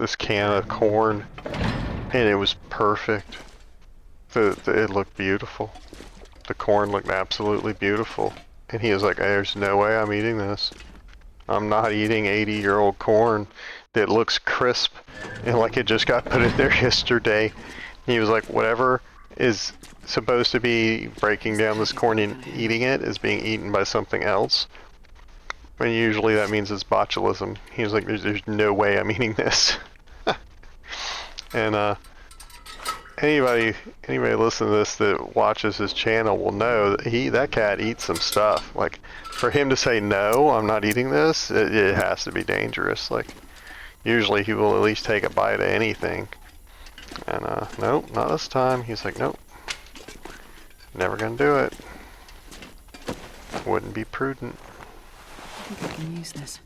this can of corn, and it was perfect. It looked beautiful. The corn looked absolutely beautiful. And he was like, there's no way I'm eating this. I'm not eating 80-year-old corn that looks crisp and like it just got put in there yesterday. He was like, whatever is supposed to be breaking down this corn and eating it is being eaten by something else. And usually that means it's botulism. He was like, there's no way I'm eating this. And anybody listening to this that watches his channel will know that that cat eats some stuff. Like, for him to say, no, I'm not eating this, it has to be dangerous. Like, usually he will at least take a bite of anything. And nope, not this time. He's like, nope, never gonna do it. Wouldn't be prudent. I think I can use this.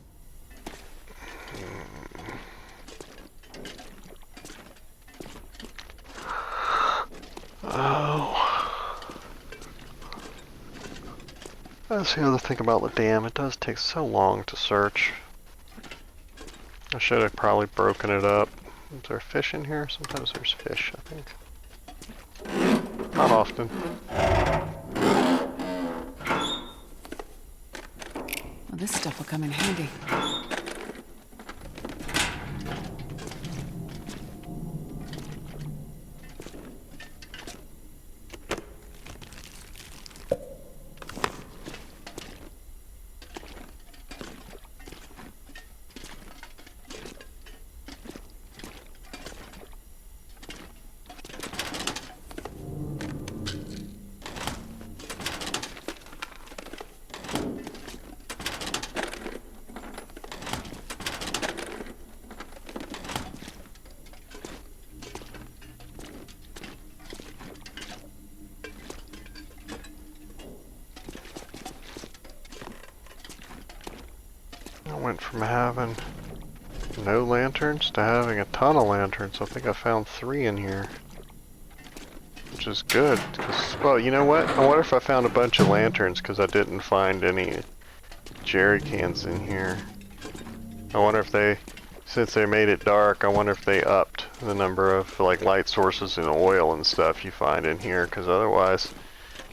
Oh. That's the other thing about the dam. It does take so long to search. I should have probably broken it up. Is there fish in here? Sometimes there's fish, I think. Not often. Well, this stuff will come in handy. I went from having no lanterns to having a ton of lanterns. I think I found 3 in here. Which is good. Well, you know what? I wonder if I found a bunch of lanterns because I didn't find any jerry cans in here. I wonder if they, since they made it dark, I wonder if they upped the number of like light sources and oil and stuff you find in here, because otherwise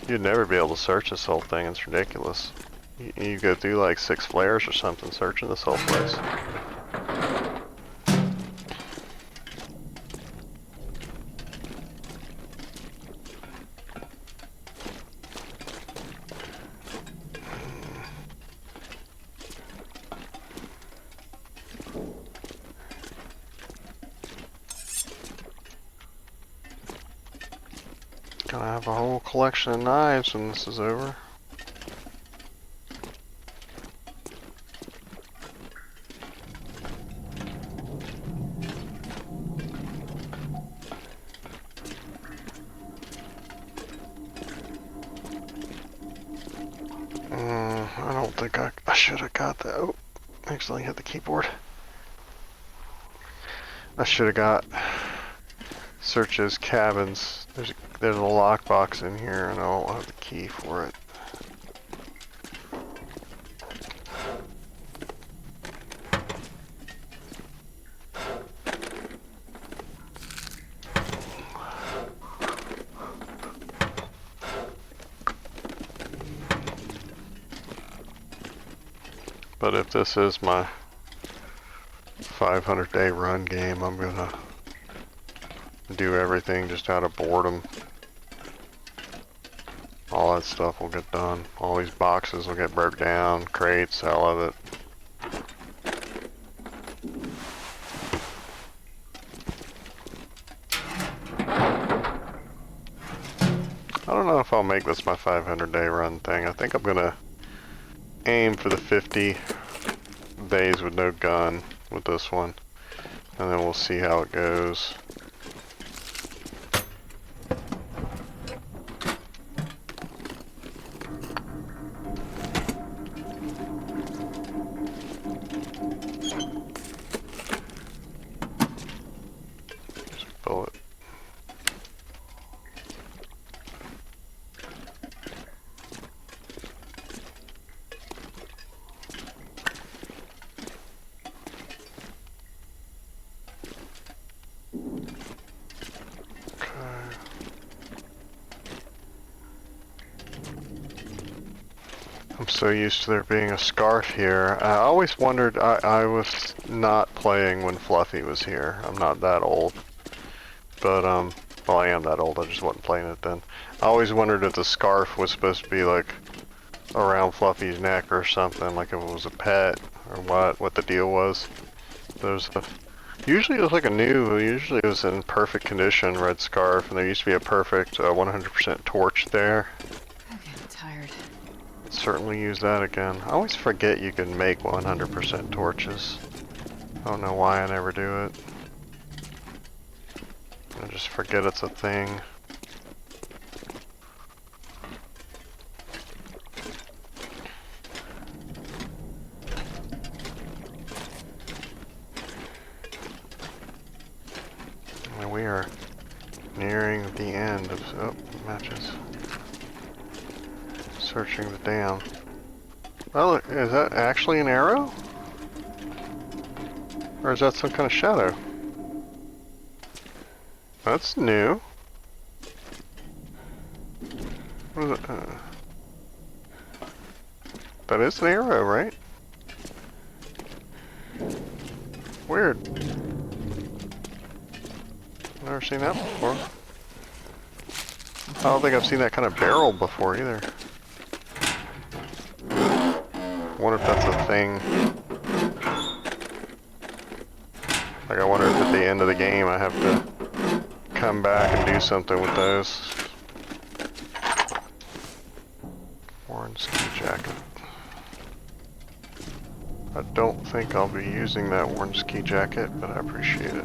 you'd never be able to search this whole thing. It's ridiculous. You go through like 6 flares or something searching this whole place. Gonna have a whole collection of knives when this is over. I don't think I should have got that. Oh, actually hit the keyboard. I should have got search those cabins. There's a lockbox in here and I don't have the key for it. But if this is my 500-day run game, I'm gonna do everything just out of boredom. All that stuff will get done. All these boxes will get broke down, crates, all of it. I don't know if I'll make this my 500-day run thing. I think I'm gonna aim for the 50 days with no gun with this one, and then we'll see how it goes. Bullet. I'm so used to there being a scarf here. I always wondered, I was not playing when Fluffy was here. I'm not that old. But, well, I am that old, I just wasn't playing it then. I always wondered if the scarf was supposed to be, like, around Fluffy's neck or something, like if it was a pet, or what the deal was. There's a... Usually it was like usually it was in perfect condition, red scarf, and there used to be a perfect 100% torch there. I'm getting tired. Certainly use that again. I always forget you can make 100% torches. I don't know why I never do it. I just forget it's a thing. And we are nearing the end of... Oh, matches. Searching the dam. Oh, look, is that actually an arrow? Or is that some kind of shadow? That's new. What is it? That is an arrow, right? Weird. Never seen that before. I don't think I've seen that kind of barrel before either. I wonder if that's a thing. Like, I wonder if at the end of the game I have to come back and do something with those. Orange ski jacket. I don't think I'll be using that orange ski jacket, but I appreciate it.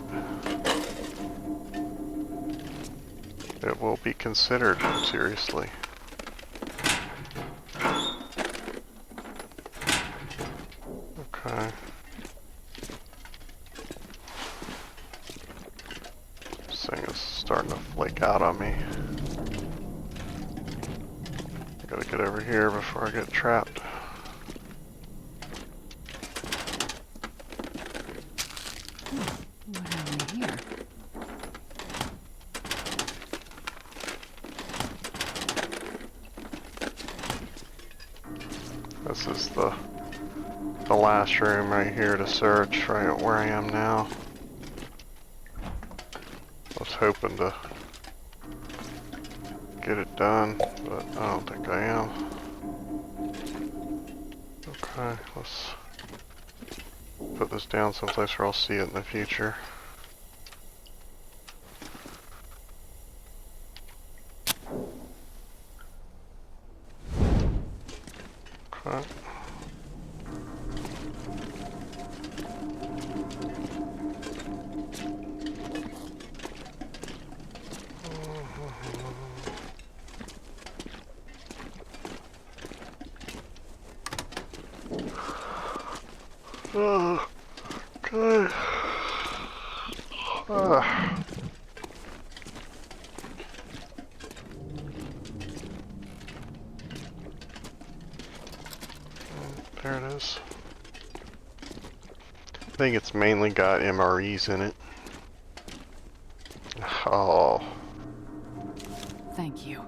It will be considered, seriously. Okay. This thing is starting to flake out on me. I gotta get over here before I get trapped. What have we here? This is the last room right here to search, right where I am now. I was hoping to get it done, but I don't think I am. Okay, let's put this down someplace where I'll see it in the future. Okay. Oh, okay. There it is. I think it's mainly got MREs in it. Oh. Thank you.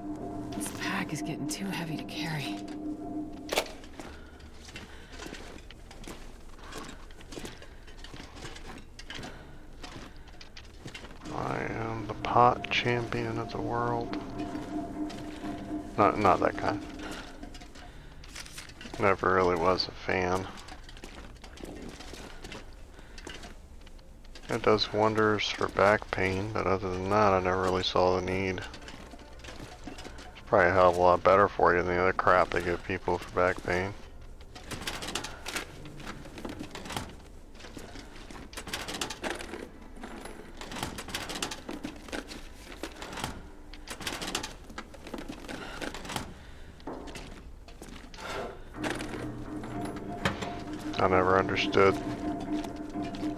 This pack is getting too heavy to carry. I am the pot champion of the world. Not that kind. Never really was a fan. It does wonders for back pain, but other than that, I never really saw the need. It's probably a hell of a lot better for you than the other crap they give people for back pain. I never understood.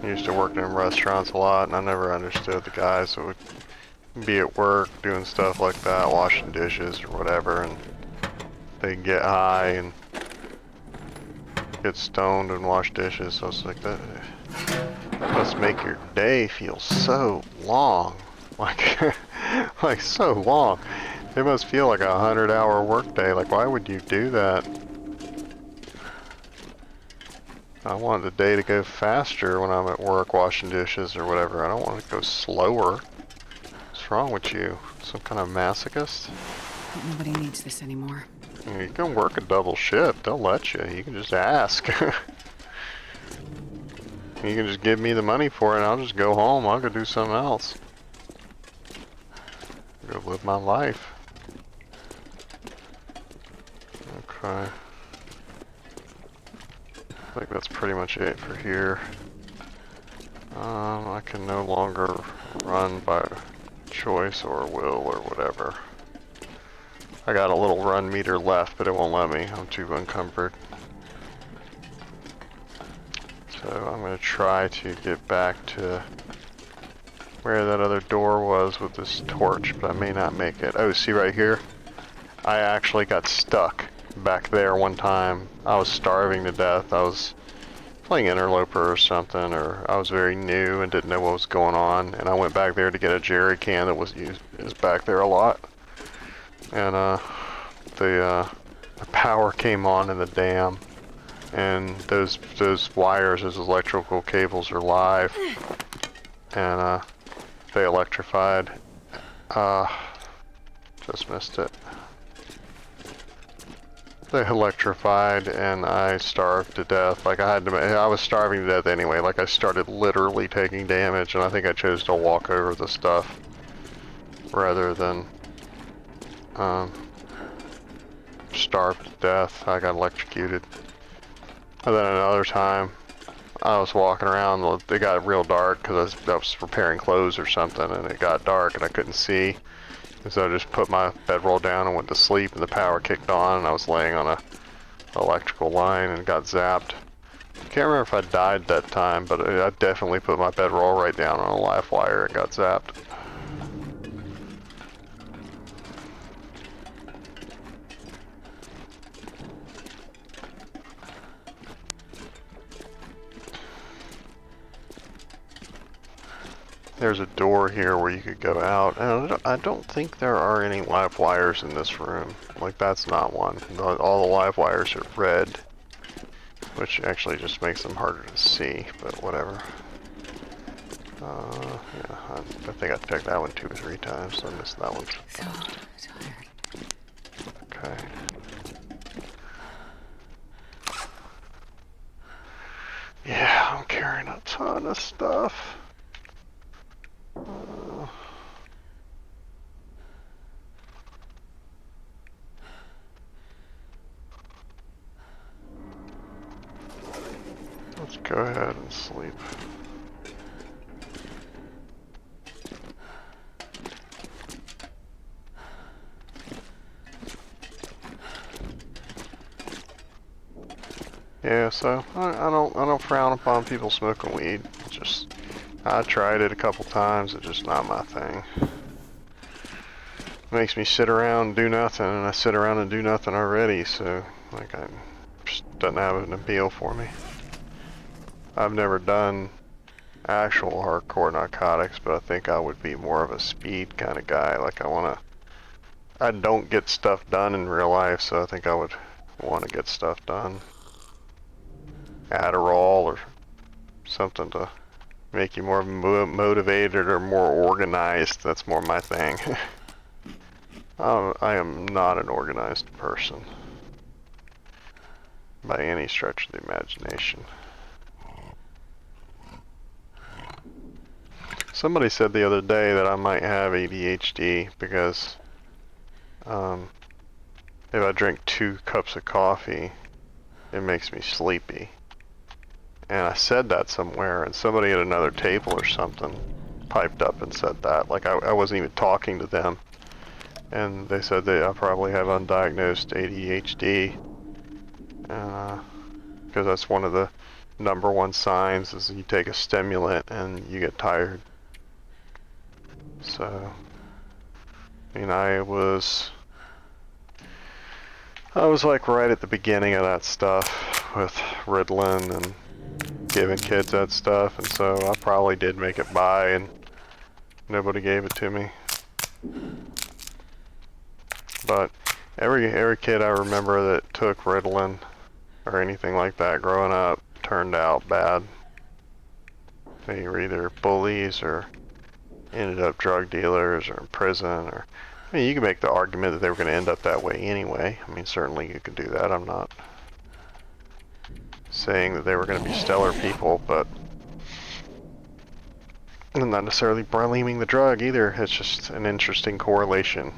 I used to work in restaurants a lot, and I never understood the guys that would be at work doing stuff like that, washing dishes or whatever, and they'd get high and get stoned and wash dishes. So it's like that must make your day feel so long, like like so long. It must feel like a 100-hour workday. Like, why would you do that? I want the day to go faster when I'm at work washing dishes or whatever. I don't want it to go slower. What's wrong with you? Some kind of masochist? Hope nobody needs this anymore. You can work a double shift. They'll let you. You can just ask. You can just give me the money for it and I'll just go home. I'll go do something else. Go live my life. Okay. I think that's pretty much it for here. I can no longer run by choice or will or whatever. I got a little run meter left, but it won't let me. I'm too encumbered. So I'm going to try to get back to where that other door was with this torch, but I may not make it. Oh, see right here? I actually got stuck back there one time. I was starving to death. I was playing interloper or something, or I was very new and didn't know what was going on, and I went back there to get a jerry can that was used is back there a lot. And the power came on in the dam, and those wires, those electrical cables are live, and they electrified. Just missed it. They electrified, and I starved to death. Like I was starving to death anyway. Like I started literally taking damage, and I think I chose to walk over the stuff rather than starve to death. I got electrocuted. And then another time, I was walking around, it got real dark because I was repairing clothes or something, and it got dark and I couldn't see. And so I just put my bedroll down and went to sleep, and the power kicked on, and I was laying on a electrical line and got zapped. Can't remember if I died that time, but I definitely put my bedroll right down on a live wire and got zapped. There's a door here where you could go out. And I don't think there are any live wires in this room. Like, that's not one. All the live wires are red, which actually just makes them harder to see, but whatever. Yeah, I think I checked that one 2 or 3 times, so I missed that one. So tired. Okay. Yeah, I'm carrying a ton of stuff. Let's go ahead and sleep. Yeah, so I don't frown upon people smoking weed. It's just I tried it a couple times. It's just not my thing. It makes me sit around and do nothing, and I sit around and do nothing already. So like, I just doesn't have an appeal for me. I've never done actual hardcore narcotics, but I think I would be more of a speed kind of guy. Like I don't get stuff done in real life, so I think I would want to get stuff done. Adderall or something to make you more motivated or more organized. That's more my thing. I am not an organized person by any stretch of the imagination. Somebody said the other day that I might have ADHD because if I drink 2 cups of coffee, it makes me sleepy. And I said that somewhere, and somebody at another table or something piped up and said that. Like, I wasn't even talking to them. And they said that I probably have undiagnosed ADHD. Because that's one of the #1 signs is you take a stimulant and you get tired. So, I mean, I was like right at the beginning of that stuff with Ritalin and giving kids that stuff, and so I probably did make it by and nobody gave it to me. But every kid I remember that took Ritalin or anything like that growing up turned out bad. They were either bullies or ended up drug dealers or in prison, or I mean, you can make the argument that they were going to end up that way anyway. I mean, certainly you could do that. I'm not saying that they were going to be stellar people, but I'm not necessarily blaming the drug either. It's just an interesting correlation.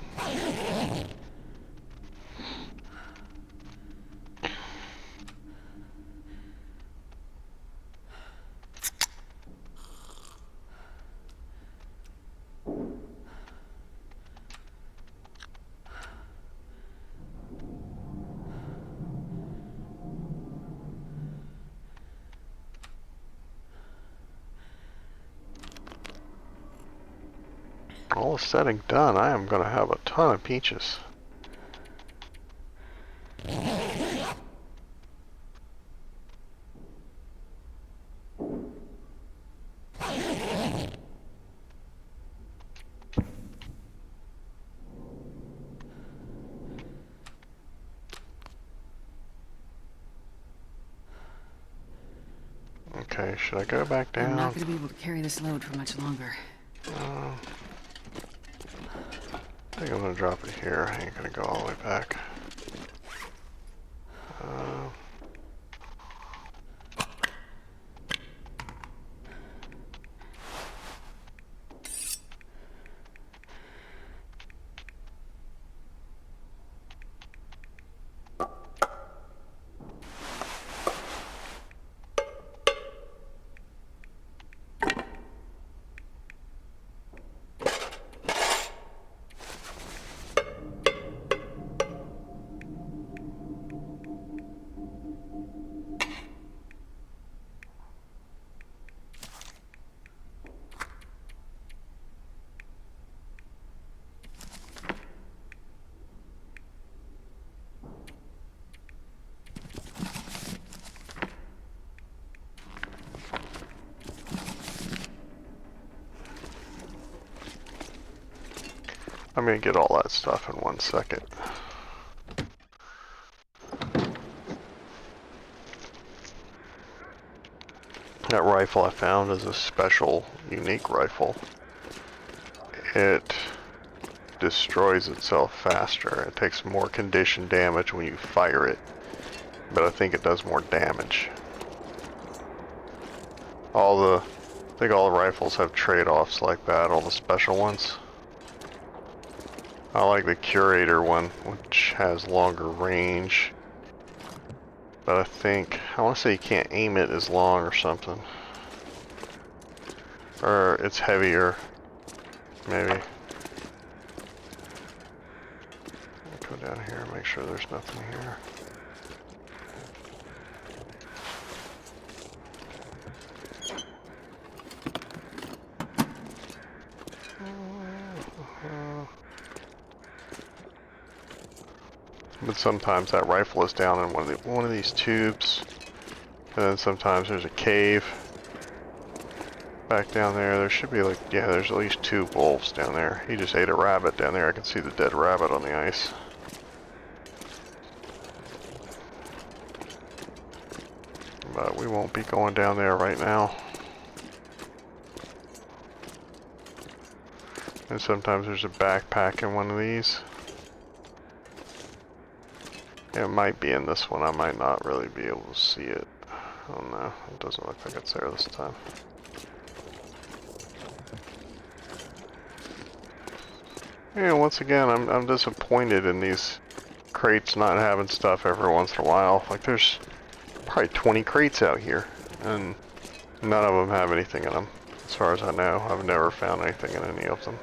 All said and done, I am going to have a ton of peaches. Okay, should I go back down? I'm not going to be able to carry this load for much longer. I think I'm going to drop it here. I ain't going to go all the way back. I'm going to get all that stuff in 1 second. That rifle I found is a special, unique rifle. It destroys itself faster. It takes more condition damage when you fire it, but I think it does more damage. I think all the rifles have trade-offs like that, all the special ones. I like the Curator one, which has longer range. But I want to say you can't aim it as long or something. Or it's heavier, maybe. Go down here and make sure there's nothing here. But sometimes that rifle is down in one of these tubes, and then sometimes there's a cave back down there. There should be there's at least 2 wolves down there. He just ate a rabbit down there. I can see the dead rabbit on the ice. But we won't be going down there right now. And sometimes there's a backpack in one of these. It might be in this one. I might not really be able to see it. Oh no, it doesn't look like it's there this time. Yeah, once again, I'm disappointed in these crates not having stuff every once in a while. Like, there's probably 20 crates out here, and none of them have anything in them. As far as I know, I've never found anything in any of them.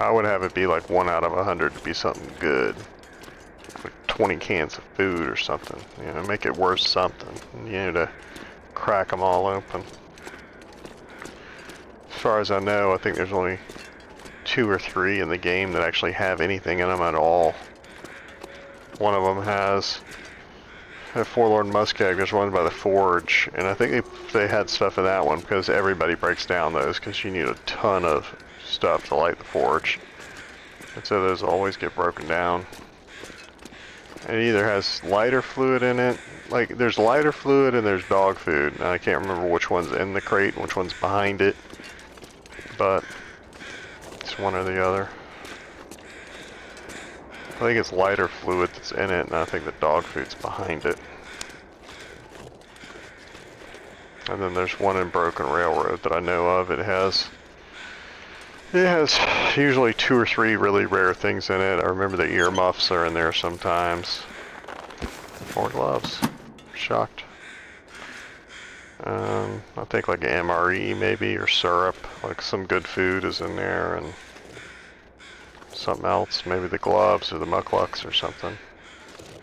I would have it be like 1 out of 100 to be something good. Like 20 cans of food or something. You know, make it worth something. You know, to crack them all open. As far as I know, I think there's only 2 or 3 in the game that actually have anything in them at all. One of them has a Forlorn Muskeg. There's one by the Forge, and I think they had stuff in that one because everybody breaks down those because you need a ton of stuff to light the Forge, and so those always get broken down. It either has lighter fluid in it. Like, there's lighter fluid and there's dog food. And I can't remember which one's in the crate and which one's behind it. But it's one or the other. I think it's lighter fluid that's in it, and I think the dog food's behind it. And then there's one in Broken Railroad that I know of. It has usually 2 or 3 really rare things in it. I remember the earmuffs are in there sometimes. Or gloves. Shocked. I think like MRE maybe, or syrup. Like some good food is in there, and something else. Maybe the gloves or the mucklucks or something.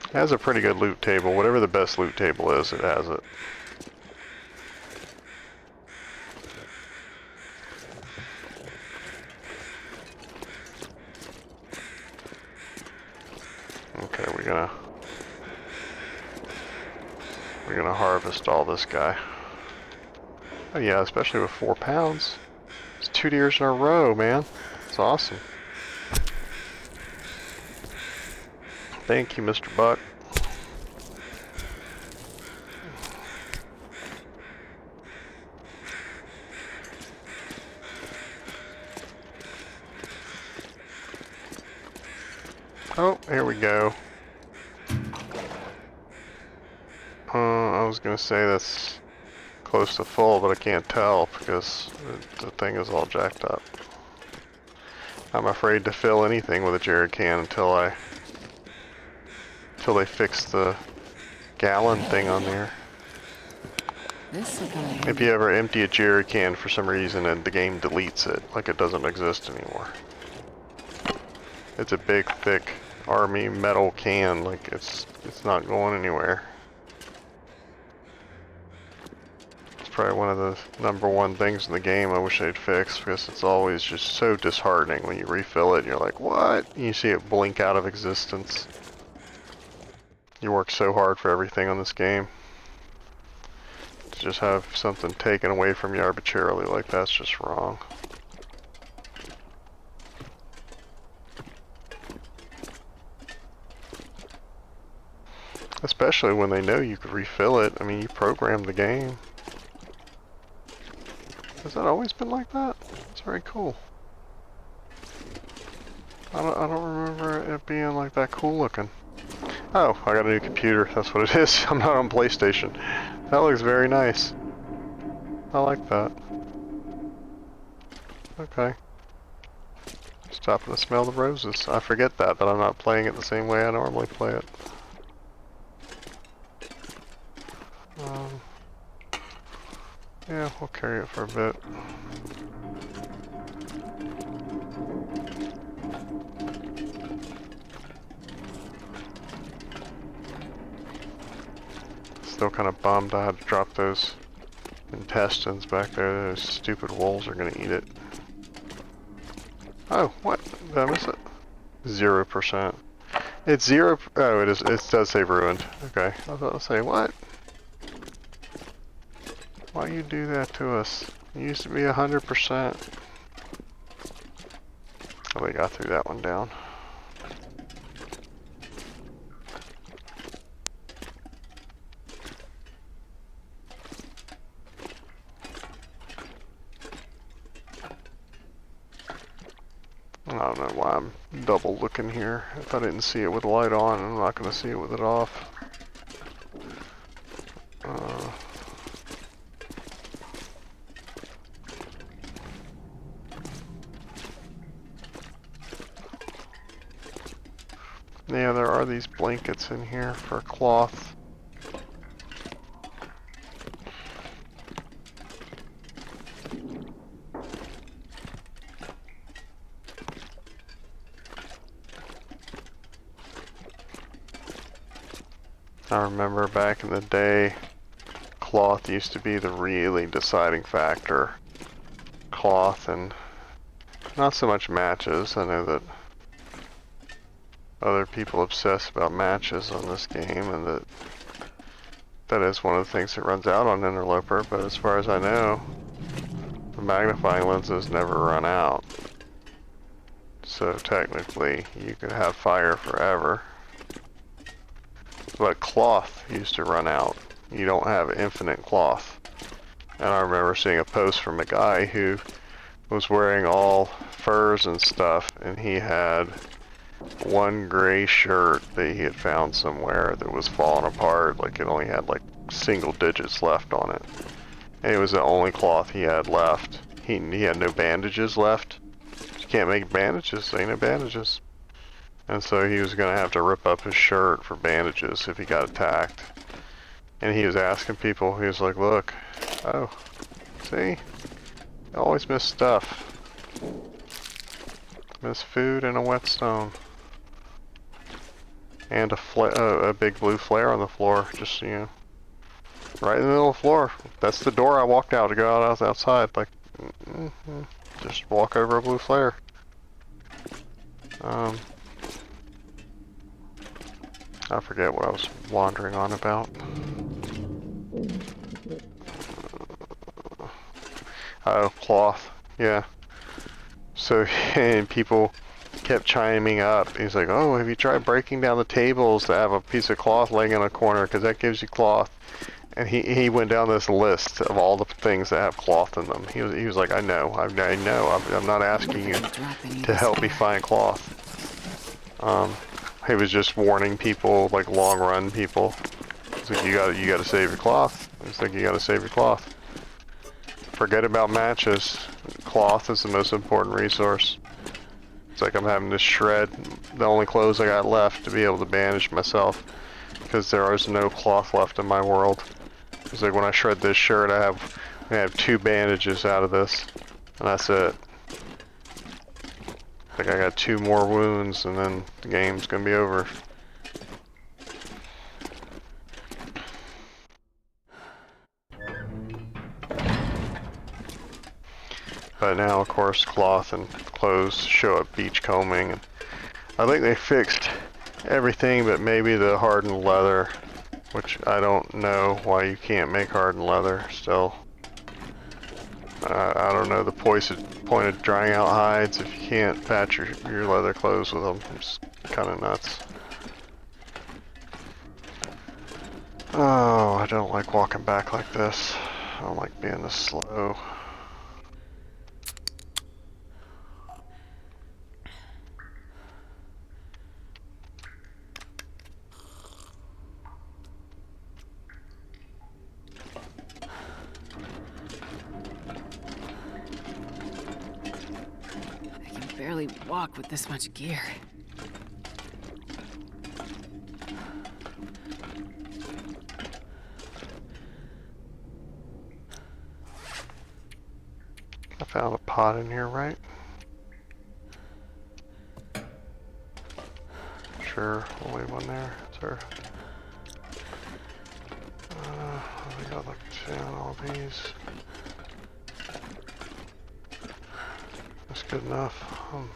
It has a pretty good loot table. Whatever the best loot table is, it has it. Okay, we're gonna harvest all this guy. Oh yeah, especially with 4 pounds. It's 2 deers in a row, man. It's awesome. Thank you, Mr. Buck. Oh, here we go. I was gonna say that's close to full, but I can't tell because the thing is all jacked up. I'm afraid to fill anything with a jerry can until they fix the gallon thing on there. This will come in If handy. you ever empty a jerry can for some reason and the game deletes it, like it doesn't exist anymore. It's a big, thick army metal can, like it's not going anywhere. It's probably one of the #1 things in the game I wish they'd fix, because it's always just so disheartening when you refill it and you're like, what? And you see it blink out of existence. You work so hard for everything on this game. To just have something taken away from you arbitrarily like that's just wrong. Especially when they know you could refill it. I mean, you programmed the game. Has that always been like that? It's very cool. I don't remember it being like that cool looking. Oh, I got a new computer. That's what it is. I'm not on PlayStation. That looks very nice. I like that. Okay. Stopping to smell the roses. I forget that I'm not playing it the same way I normally play it. Yeah, we'll carry it for a bit. Still kind of bummed I had to drop those intestines back there. Those stupid wolves are gonna eat it. Oh, what? Did I miss it? 0%. It's 0. Oh, it is. It does say ruined. Okay. I was about to say, what? Why you do that to us? It used to be 100%. Oh, we got through that one down. I don't know why I'm double looking here. If I didn't see it with the light on, I'm not going to see it with it off. Yeah, there are these blankets in here for cloth. I remember back in the day, cloth used to be the really deciding factor. Cloth and not so much matches. I know that other people obsess about matches on this game, and that is one of the things that runs out on Interloper, but as far as I know, the magnifying lenses never run out. So technically, you could have fire forever. but cloth used to run out. You don't have infinite cloth. And I remember seeing a post from a guy who was wearing all furs and stuff, and he had one gray shirt that he had found somewhere that was falling apart, like it only had like single digits left on it. And it was the only cloth he had left. He had no bandages left. You can't make bandages, ain't no bandages. And so he was gonna have to rip up his shirt for bandages if he got attacked. And he was asking people, he was like, look, oh, see? I always miss stuff. Miss food and a whetstone. And a big blue flare on the floor, just, you know, right in the middle of the floor. That's the door I walked out to go out outside, like, just walk over a blue flare. I forget what I was wandering on about. Oh, cloth, yeah. So, and people kept chiming up. He's like, oh, have you tried breaking down the tables to have a piece of cloth laying in a corner, because that gives you cloth. And he went down this list of all the things that have cloth in them. He was like, I know, I'm not asking you to help me find cloth. He was just warning people, like long run people. He's like, you gotta save your cloth. He's like, you gotta save your cloth. Forget about matches. Cloth is the most important resource. It's like I'm having to shred the only clothes I got left to be able to bandage myself, because there is no cloth left in my world. It's like when I shred this shirt, I have 2 bandages out of this, and that's it. Like I got 2 more wounds, and then the game's gonna be over. But now, of course, cloth and clothes show up beachcombing, and I think they fixed everything but maybe the hardened leather, which I don't know why you can't make hardened leather still. I don't know the point of drying out hides if you can't patch your leather clothes with them. It's kind of nuts. Oh, I don't like walking back like this. I don't like being this slow. I can barely walk with this much gear. I found a pot in here, right? Sure, we'll leave one there. Sir. I gotta look down all these. That's good enough. I'm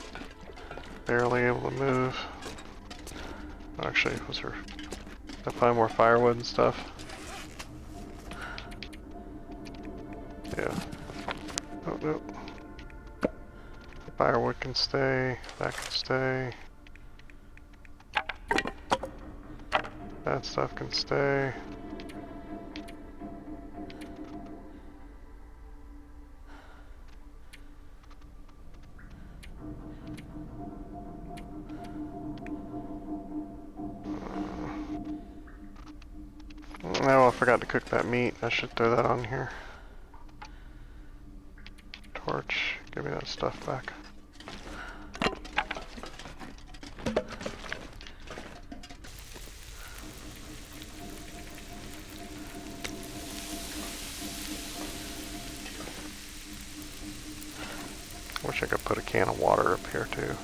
barely able to move. Actually, was there? Did I find more firewood and stuff? Yeah. Oh, no. The firewood can stay. That can stay. That stuff can stay. Oh, I forgot to cook that meat. I should throw that on here. Torch. Give me that stuff back. Wish I could put a can of water up here too.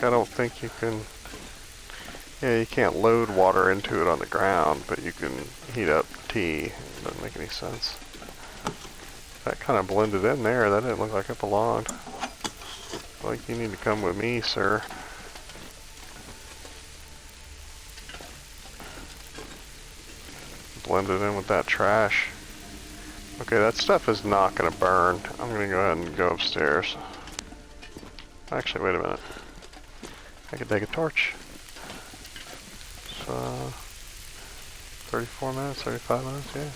I don't think you can... Yeah, you can't load water into it on the ground, but you can heat up tea. It doesn't make any sense. That kind of blended in there. That didn't look like it belonged. Like, you need to come with me, sir. Blended in with that trash. Okay, that stuff is not going to burn. I'm going to go ahead and go upstairs. Actually, wait a minute. I could take a torch. 34 minutes, 35 minutes, yeah.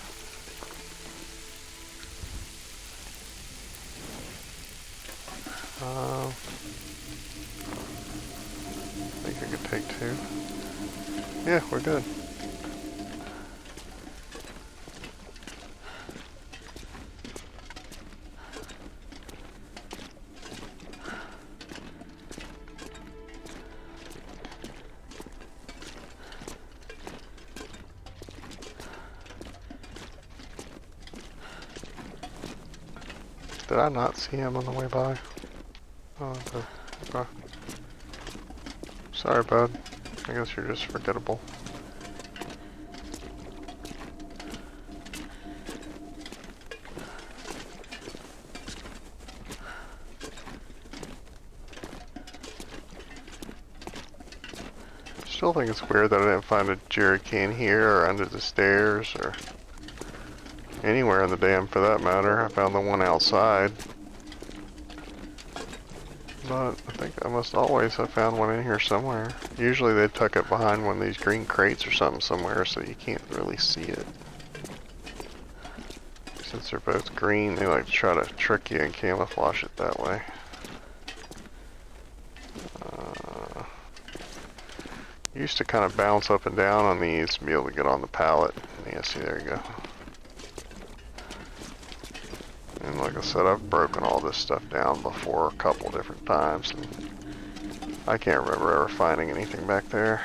I think I could take 2. Yeah, we're good. Did I not see him on the way by? Oh, okay. Sorry, bud. I guess you're just forgettable. Still think it's weird that I didn't find a jerry can here or under the stairs or anywhere in the dam for that matter. I found the one outside. But I think I must always have found one in here somewhere. Usually they tuck it behind one of these green crates or something somewhere so you can't really see it. Since they're both green, they like to try to trick you and camouflage it that way. Used to kind of bounce up and down on these to be able to get on the pallet. Yeah, see, there you go. And like I said, I've broken all this stuff down before a couple different times. And I can't remember ever finding anything back there.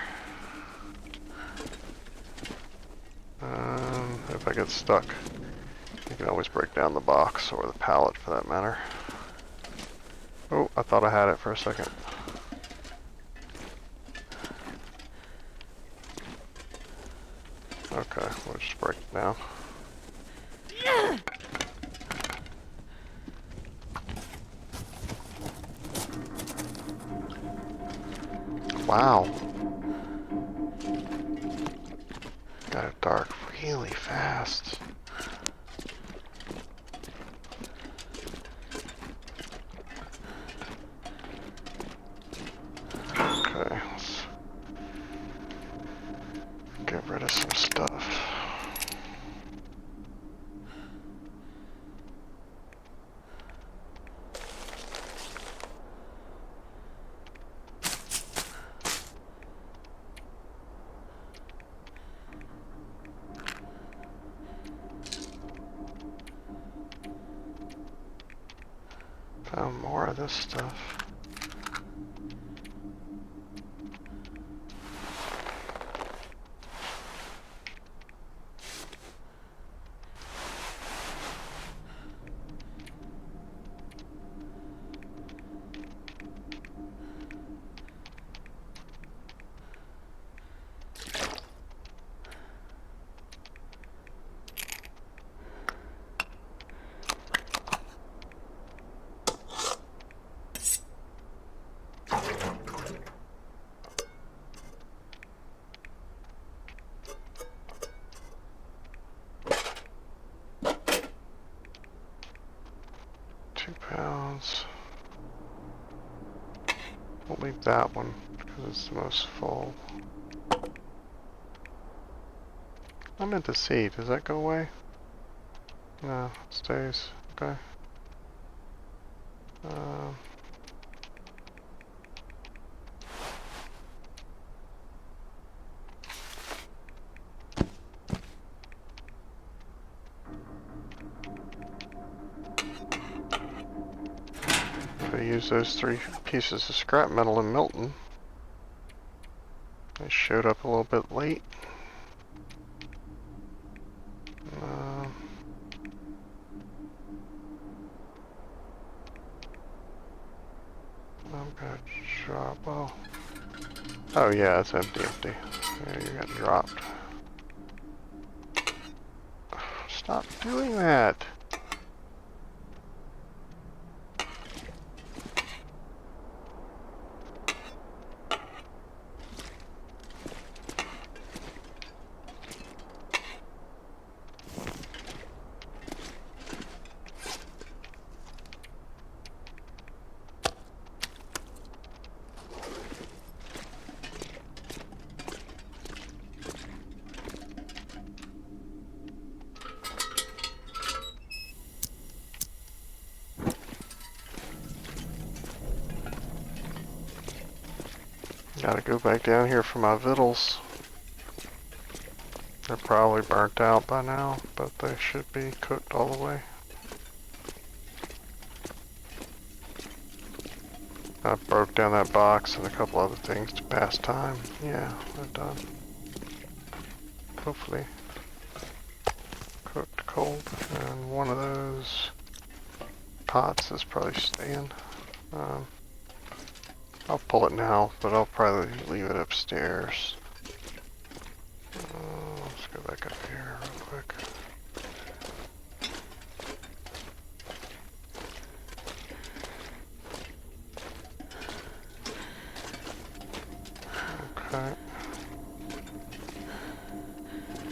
If I get stuck, you can always break down the box or the pallet for that matter. Oh, I thought I had it for a second. Okay, we'll just break it down. Wow. Got it dark really fast. Okay, let's get rid of some stuff. Found more of this stuff. £2. We'll leave that one because it's the most full. I meant to see, does that go away? No, it stays. Okay. If I use those 3 pieces of scrap metal in Milton, they showed up a little bit late. I'm gonna drop. Oh yeah, it's empty. There, you got dropped. Stop doing that. Gotta go back down here for my victuals. They're probably burnt out by now, but they should be cooked all the way. I broke down that box and a couple other things to pass time. Yeah, they're done. Hopefully cooked cold. And one of those pots is probably staying. I'll pull it now, but I'll probably leave it upstairs. Let's go back up here real quick. Okay.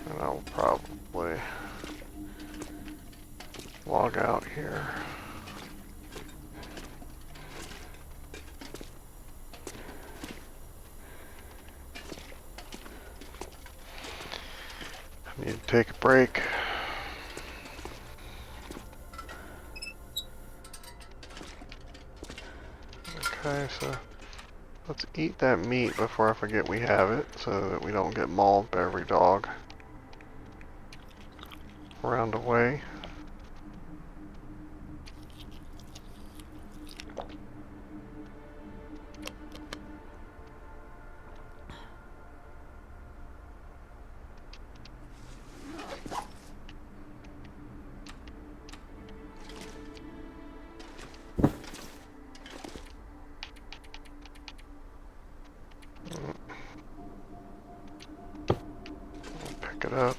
And I'll probably log out here. I need to take a break. Okay, so let's eat that meat before I forget we have it, so that we don't get mauled by every dog around the way. Pick it up.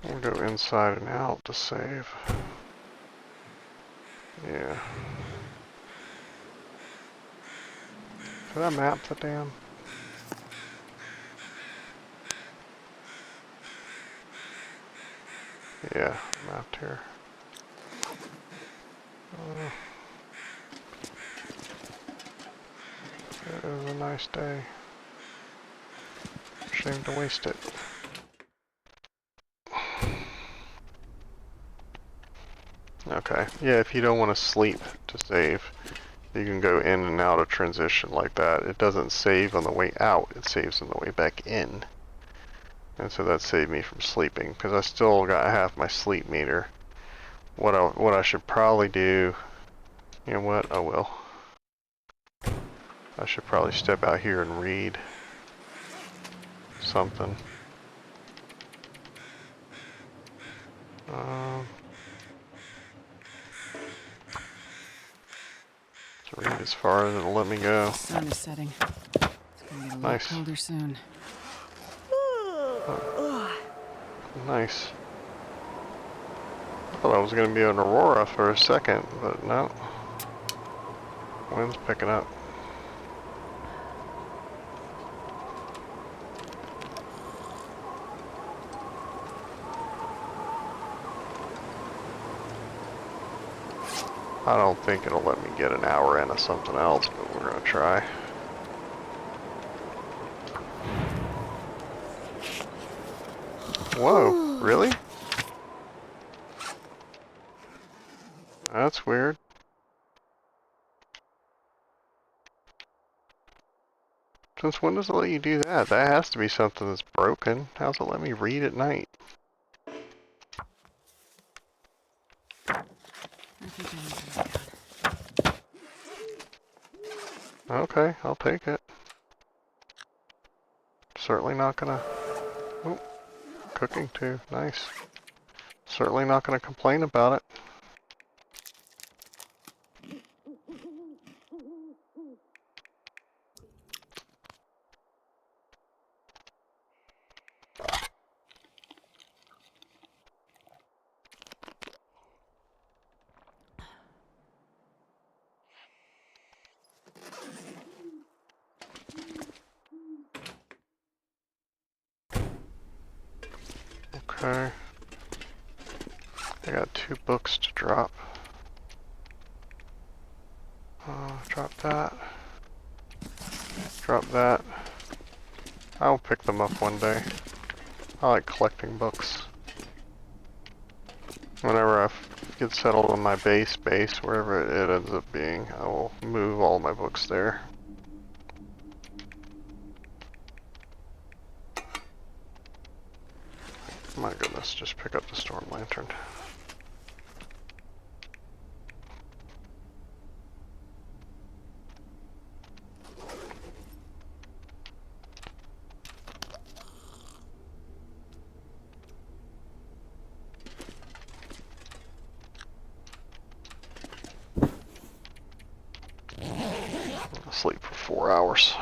We'll go inside and out to save. Yeah. Did I map the dam? Yeah, mapped here. It was a nice day. Shame to waste it. Okay, yeah, if you don't want to sleep to save, you can go in and out of transition like that. It doesn't save on the way out, it saves on the way back in. And so that saved me from sleeping, because I still got half my sleep meter. What I should probably do, you know what, I will. I should probably step out here and read something. To read as far as it'll let me go. The sun is setting. It's gonna get a lot colder soon. Oh, nice. I thought I was going to be an aurora for a second, but no. Wind's picking up. I don't think it'll let me get an hour in of something else, but we're going to try. Whoa, really? That's weird. Since when does it let you do that? That has to be something that's broken. How's it let me read at night? I think I need to lie down. Okay, I'll take it. Certainly not gonna... Oh, cooking too. Nice. Certainly not gonna complain about it. Okay. I got 2 books to drop. Drop that. Drop that. I'll pick them up one day. I like collecting books. Whenever I get settled on my base, wherever it ends up being, I will move all my books there. My goodness, just pick up the storm lantern. Sleep for 4 hours.